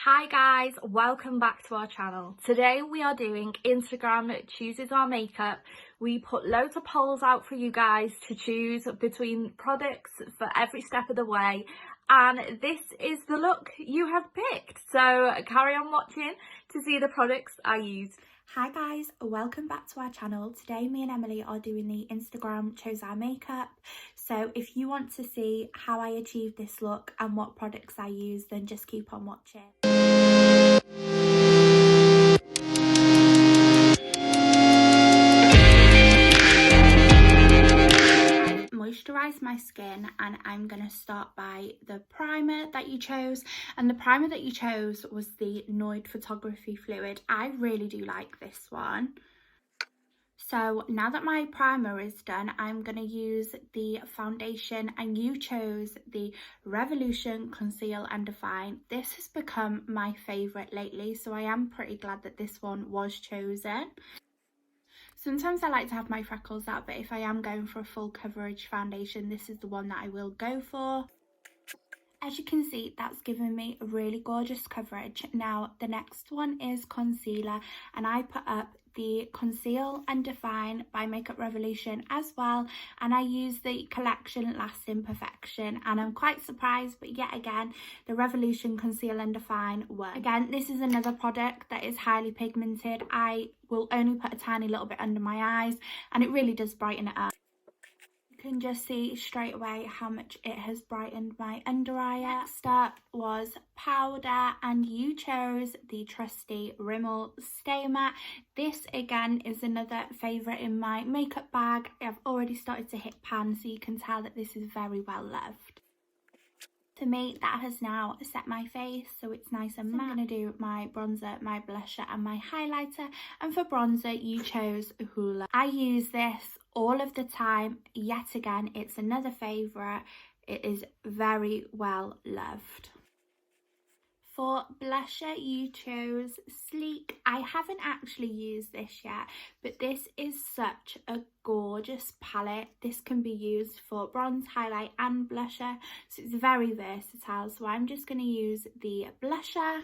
Hi guys, welcome back to our channel. Today we are doing Instagram chooses our makeup. We put loads of polls out for you guys to choose between products for every step of the way, and this is the look you have picked. So carry on watching to see the products I used. Hi guys, welcome back to our channel. Today me and Emily are doing the Instagram chose our makeup. So if you want to see how I achieved this look and what products I use, then just keep on watching. Moisturize my skin, and I'm going to start by the primer that you chose, and the primer that you chose was the Noid Photography Fluid. I really do like this one. So now that my primer is done, I'm going to use the foundation, and you chose the Revolution Conceal and Define. This has become my favourite lately, so I am pretty glad that this one was chosen. Sometimes I like to have my freckles out, but if I am going for a full coverage foundation, this is the one that I will go for. As you can see, that's given me a really gorgeous coverage. Now the next one is concealer, and I put up the Conceal and Define by Makeup Revolution as well, and I use the collection Lasting Perfection, and I'm quite surprised, but yet again the Revolution Conceal and Define work. Again, this is another product that is highly pigmented. I will only put a tiny little bit under my eyes and it really does brighten it up. You can just see straight away how much it has brightened my under eye. Next up was powder, and you chose the trusty Rimmel Stay Matte. This again is another favourite in my makeup bag. I've already started to hit pan, so you can tell that this is very well loved. For me, that has now set my face, so it's nice and matte. I'm going to do my bronzer, my blusher and my highlighter, and for bronzer you chose Hoola. I use this all of the time. Yet again, it's another favourite. It is very well loved. For blusher you chose Sleek. I haven't actually used this yet, but this is such a gorgeous palette. This can be used for bronze, highlight and blusher, so it's very versatile. So I'm just going to use the blusher.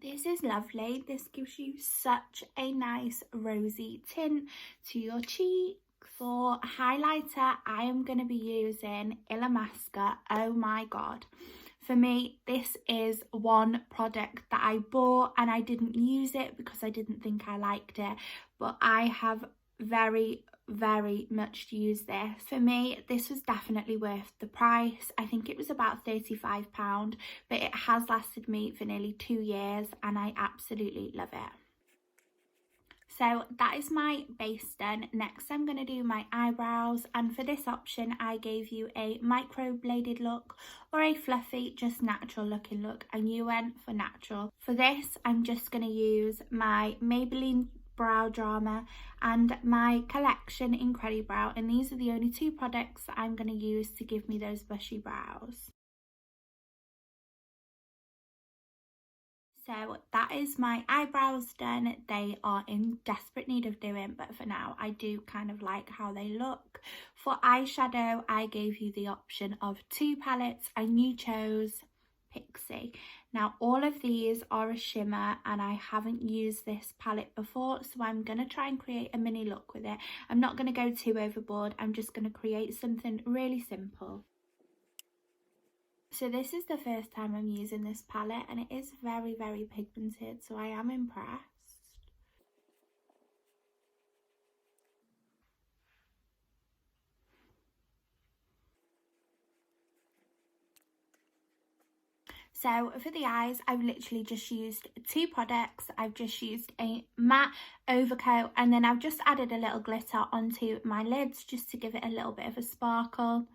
This is lovely. This gives you such a nice rosy tint to your cheeks. For highlighter, I am going to be using Illamasqua. Oh my god. For me, this is one product that I bought and I didn't use it because I didn't think I liked it, but I have very much used this. For me, this was definitely worth the price. I think it was about £35, but it has lasted me for nearly 2 years and I absolutely love it. So that is my base done. Next I'm going to do my eyebrows, and for this option I gave you a micro bladed look or a fluffy just natural looking look, and you went for natural. For this I'm just going to use my Maybelline Brow Drama and my collection Incredibrow, and these are the only two products that I'm going to use to give me those bushy brows. So that is my eyebrows done. They are in desperate need of doing, but for now I do kind of like how they look. For eyeshadow I gave you the option of 2 palettes and you chose Pixie. Now all of these are a shimmer and I haven't used this palette before, so I'm going to try and create a mini look with it. I'm not going to go too overboard, I'm just going to create something really simple. So this is the first time I'm using this palette and it is very pigmented, so I am impressed. So for the eyes, I've literally just used 2 products. I've just used a matte overcoat and then I've just added a little glitter onto my lids just to give it a little bit of a sparkle.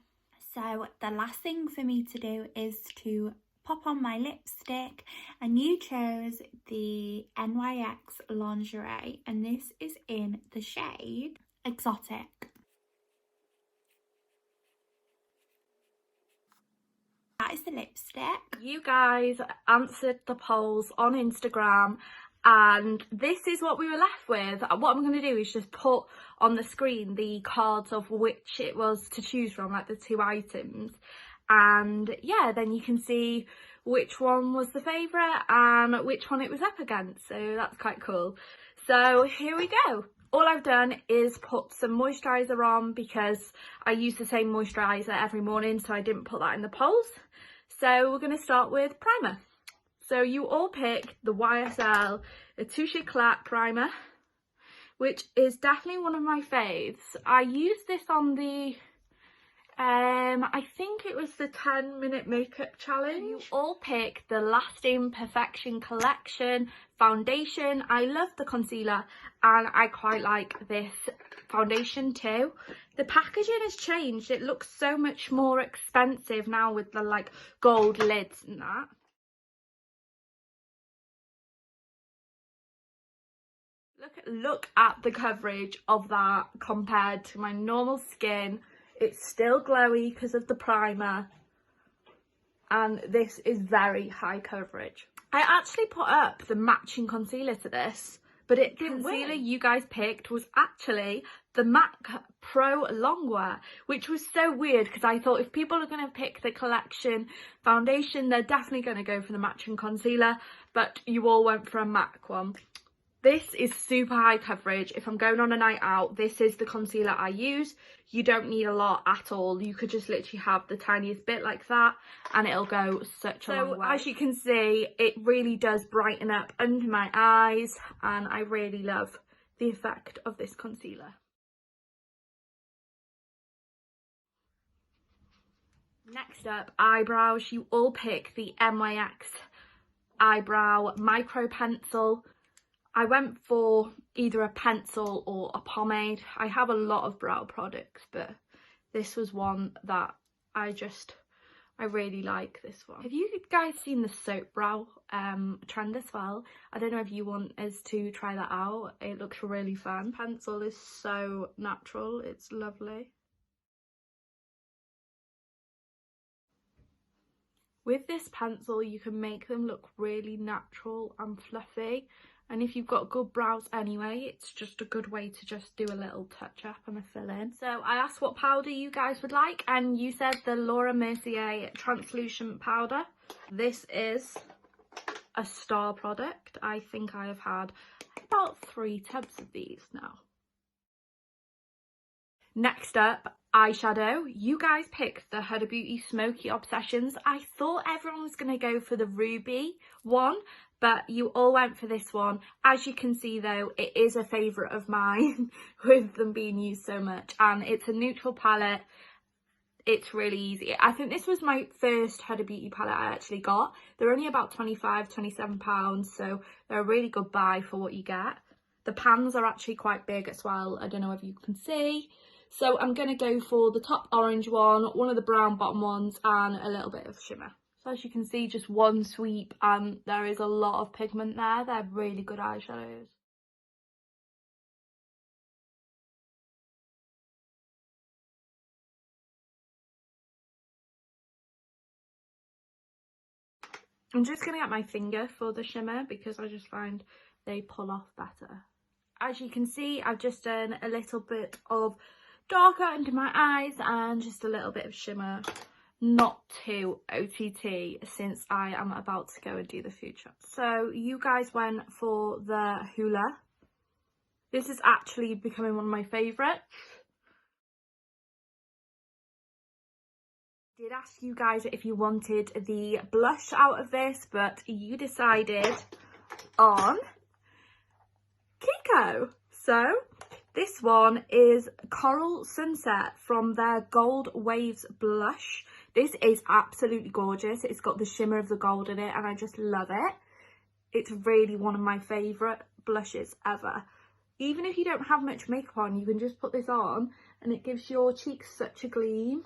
So the last thing for me to do is to pop on my lipstick, and you chose the NYX Lingerie, and this is in the shade Exotic. That is the lipstick. You guys answered the polls on Instagram and this is what we were left with. What I'm going to do is just put on the screen the cards of which it was to choose from, like the 2 items, and yeah, then you can see which one was the favourite and which one it was up against, so that's quite cool. So here we go. All I've done is put some moisturiser on because I use the same moisturiser every morning, so I didn't put that in the polls. So we're going to start with primer. So you all pick the YSL Touche Éclat primer, which is definitely one of my faves. I used this on the I think it was the 10-minute makeup challenge. You all pick the Lasting Perfection Collection foundation. I love the concealer and I quite like this foundation too. The packaging has changed. It looks so much more expensive now with the like gold lids and that. Look at the coverage of that compared to my normal skin. It's still glowy because of the primer, and this is very high coverage. I actually put up the matching concealer to this, but the concealer you guys picked was actually the MAC Pro Longwear, which was so weird because I thought if people are going to pick the collection foundation, they're definitely going to go for the matching concealer, but you all went for a MAC one. This is super high coverage. If I'm going on a night out, this is the concealer I use. You don't need a lot at all. You could just literally have the tiniest bit like that and it'll go such a long way. As you can see, it really does brighten up under my eyes and I really love the effect of this concealer. Next up, eyebrows. You all pick the NYX Eyebrow Micro Pencil. I went for either a pencil or a pomade. I have a lot of brow products, but this was one that I really like this one. Have you guys seen the soap brow trend as well? I don't know if you want us to try that out. It looks really fun. Pencil is so natural. It's lovely. With this pencil, you can make them look really natural and fluffy. And if you've got good brows anyway, it's just a good way to just do a little touch up and a fill in. So I asked what powder you guys would like and you said the Laura Mercier translucent powder. This is a star product. I think I have had about 3 tubs of these now. Next up, eyeshadow. You guys picked the Huda Beauty Smoky Obsessions. I thought everyone was going to go for the ruby one, but you all went for this one. As you can see though, it is a favourite of mine with them being used so much, and it's a neutral palette. It's really easy. I think this was my first Huda Beauty palette I actually got. They're only about £25–27, so they're a really good buy for what you get. The pans are actually quite big as well. I don't know if you can see. So I'm going to go for the top orange one of the brown bottom ones, and a little bit of shimmer. So as you can see, just one sweep and there is a lot of pigment there. They're really good eyeshadows. I'm just going to get my finger for the shimmer because I just find they pull off better. As you can see, I've just done a little bit of darker under my eyes and just a little bit of shimmer. Not too OTT since I am about to go and do the food shop. So you guys went for the Hoola. This is actually becoming one of my favourites. I did ask you guys if you wanted the blush out of this, but you decided on Kiko. So this one is Coral Sunset from their Gold Waves blush. This is absolutely gorgeous. It's got the shimmer of the gold in it and I just love it. It's really one of my favourite blushes ever. Even if you don't have much makeup on, you can just put this on and it gives your cheeks such a gleam.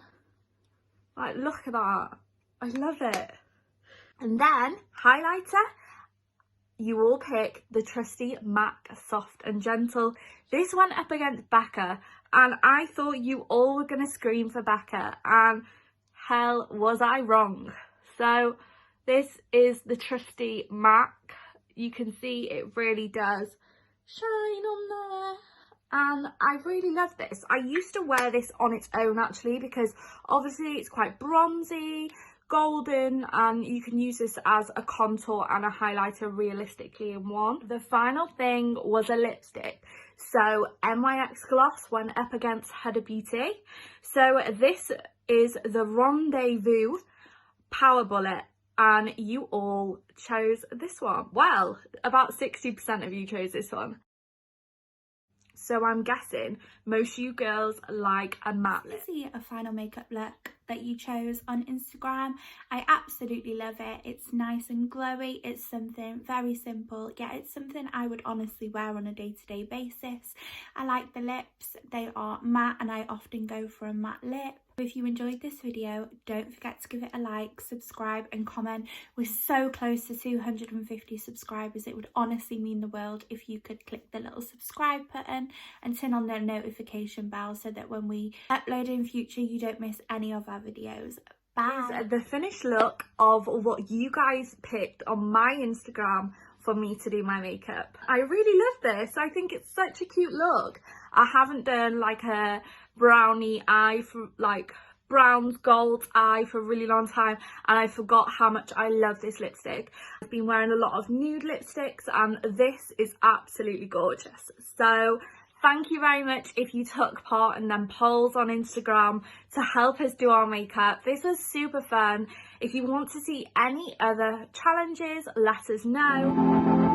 Like, look at that. I love it. And then, highlighter. You all pick the trusty MAC Soft and Gentle. This went up against Becca and I thought you all were going to scream for Becca, and hell was I wrong. So this is the trusty MAC. You can see it really does shine on there. And I really love this. I used to wear this on its own actually because obviously it's quite bronzy, golden, and you can use this as a contour and a highlighter realistically in one. The final thing was a lipstick. So NYX Gloss went up against Huda Beauty. So this is the Rendezvous Power Bullet, and you all chose this one. Well, about 60% of you chose this one. So I'm guessing most of you girls like a matte lip. This is a final makeup look that you chose on Instagram. I absolutely love it. It's nice and glowy. It's something very simple. Yeah, it's something I would honestly wear on a day-to-day basis. I like the lips. They are matte and I often go for a matte lip. If you enjoyed this video, don't forget to give it a like, subscribe and comment. We're so close to 250 subscribers. It would honestly mean the world if you could click the little subscribe button and turn on the notification bell so that when we upload in future, you don't miss any of our videos. Bye. The finished look of what you guys picked on my Instagram for me to do my makeup. I really love this. I think it's such a cute look. I haven't done like a brownie eye for like bronze gold eye for a really long time, and I forgot how much I love this lipstick. I've been wearing a lot of nude lipsticks and this is absolutely gorgeous. So thank you very much if you took part in them polls on Instagram to help us do our makeup. This was super fun. If you want to see any other challenges, let us know.